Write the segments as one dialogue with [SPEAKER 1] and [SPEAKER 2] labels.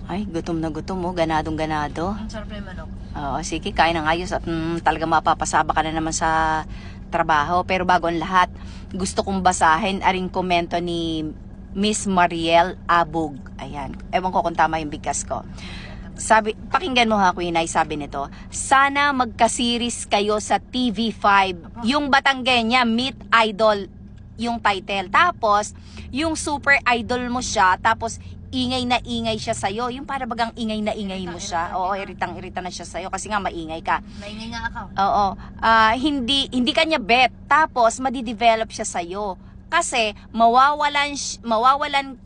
[SPEAKER 1] Ay, gutom na gutom mo. Ganadong ganado.
[SPEAKER 2] Ang sarap na yung manok.
[SPEAKER 1] Oo, sige, kain ng ayos at talaga mapapasaba ka na naman sa trabaho. Pero bago ang lahat, gusto kong basahin aring komento ni Miss Mariel Abog. Ayan, ewan ko kung tama yung bigkas ko. Sabi, pakinggan mo ha, Queen Ay, sabi nito, sana magka-series kayo sa TV5. Yung Batanggenya, Meet Idol, yung title. Tapos, yung super idol mo siya, tapos ingay na ingay siya sa'yo. Yung para bagang ingay na ingay mo siya. Oo, iritang-irita na siya sa'yo kasi nga maingay ka.
[SPEAKER 2] Maingay nga ako.
[SPEAKER 1] Oo. Hindi kanya bet. Tapos, madidevelop siya sa'yo. Kasi, mawawalan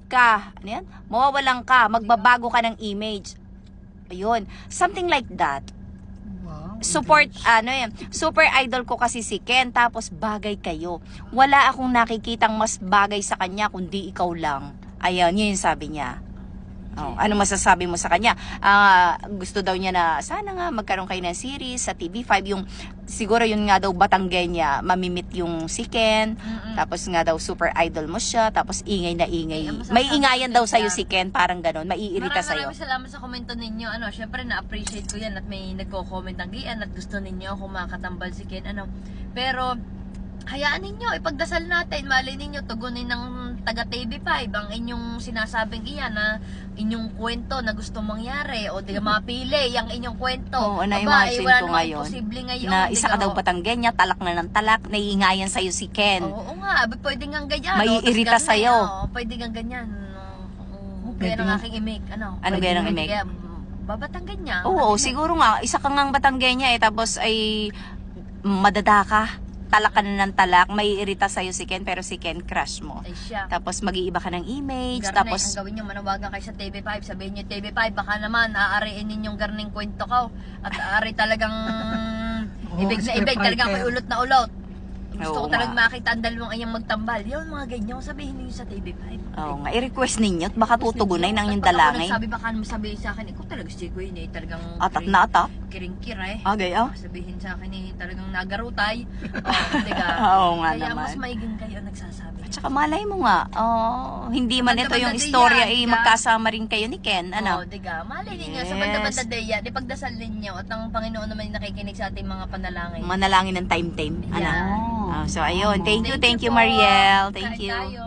[SPEAKER 1] ka. Ano yan? Mawawalan ka. Magbabago ka ng image. Ayun. Something like that.
[SPEAKER 2] Wow.
[SPEAKER 1] Support, super idol ko kasi si Ken, tapos bagay kayo. Wala akong nakikitang mas bagay sa kanya kundi ikaw lang. Ayun, yun yung sabi niya. Oh, ano masasabi mo sa kanya? Gusto daw niya na sana nga magkaroon kayo ng series sa TV5, yung siguro yun nga daw Batanggenya, mamimit yung si Ken, tapos nga daw super idol mo siya, tapos ingay na ingay. May ingayan daw sa'yo si Ken, parang ganon, maiirita sa'yo.
[SPEAKER 2] Maraming salamat sa komento ninyo. Syempre na-appreciate ko yan at may nagko-comment ng giyan at gusto ninyo ako makatambal si Ken. Pero hayaan ninyo, ipagdasal natin, malay ninyo, tugunin ng taga TV5 ang inyong sinasabing iyan na inyong kwento na gusto mangyari o di mapili ang inyong kwento.
[SPEAKER 1] Oo, na-imagine ko ngayon na isa ka daw
[SPEAKER 2] Batanggenya,
[SPEAKER 1] Batanggenya, talak na ng talak, naiingayan sa'yo si Ken.
[SPEAKER 2] oo nga, pwede nga ganyan.
[SPEAKER 1] Maiirita sa'yo.
[SPEAKER 2] Pwede nga ganyan. Kaya ng aking imig.
[SPEAKER 1] Ano kaya ng imig?
[SPEAKER 2] Babatanggenya.
[SPEAKER 1] Oo, siguro nga, isa ka ngang Batanggenya tapos ay madadaka. Talak ka na ng talak, may irita sa'yo si Ken, pero si Ken crush mo.
[SPEAKER 2] Ay siya.
[SPEAKER 1] Tapos mag-iiba ka ng image,
[SPEAKER 2] Garnay,
[SPEAKER 1] tapos
[SPEAKER 2] ang gawin nyo, manawagan kayo sa TV5. Sabihin nyo, TV5, baka naman aariin ninyong garning kwento ko. At aari talagang ibig na ibig, talagang may ulot na ulot. Gusto ko
[SPEAKER 1] Oo
[SPEAKER 2] talagang
[SPEAKER 1] nga.
[SPEAKER 2] makita ang dalawang ayang magtambal. Yun, mga ganyan, sabihin niyo sa TV5.
[SPEAKER 1] oo nga, i-request ninyo at baka tutugunay ng yung
[SPEAKER 2] Pag ako
[SPEAKER 1] dalangin.
[SPEAKER 2] nagsabi, baka naman sabihin sa akin, ikaw talaga si Kuya eh, talagang
[SPEAKER 1] Atat na atat.
[SPEAKER 2] kiring-kira eh.
[SPEAKER 1] Okay,
[SPEAKER 2] Sabihin sa akin eh, talagang nagarutay. Diga.
[SPEAKER 1] Oo nga
[SPEAKER 2] Kaya
[SPEAKER 1] naman.
[SPEAKER 2] mas maiging kayo nagsasabi.
[SPEAKER 1] Tsaka malay mo nga, hindi man ito yung
[SPEAKER 2] Banda-banda
[SPEAKER 1] istorya,
[SPEAKER 2] diyan,
[SPEAKER 1] magkasama rin kayo ni Ken,
[SPEAKER 2] Oo, diga. Malay ninyo, sa
[SPEAKER 1] Yes.
[SPEAKER 2] banda-banda daya, di pagdasal ninyo at ang Panginoon naman yung nakikinig sa ating mga panalangin.
[SPEAKER 1] Manalangin ng time-time.
[SPEAKER 2] Yeah.
[SPEAKER 1] So, ayun. Thank you,
[SPEAKER 2] po.
[SPEAKER 1] Mariel. Thank
[SPEAKER 2] Kain
[SPEAKER 1] you.
[SPEAKER 2] tayo.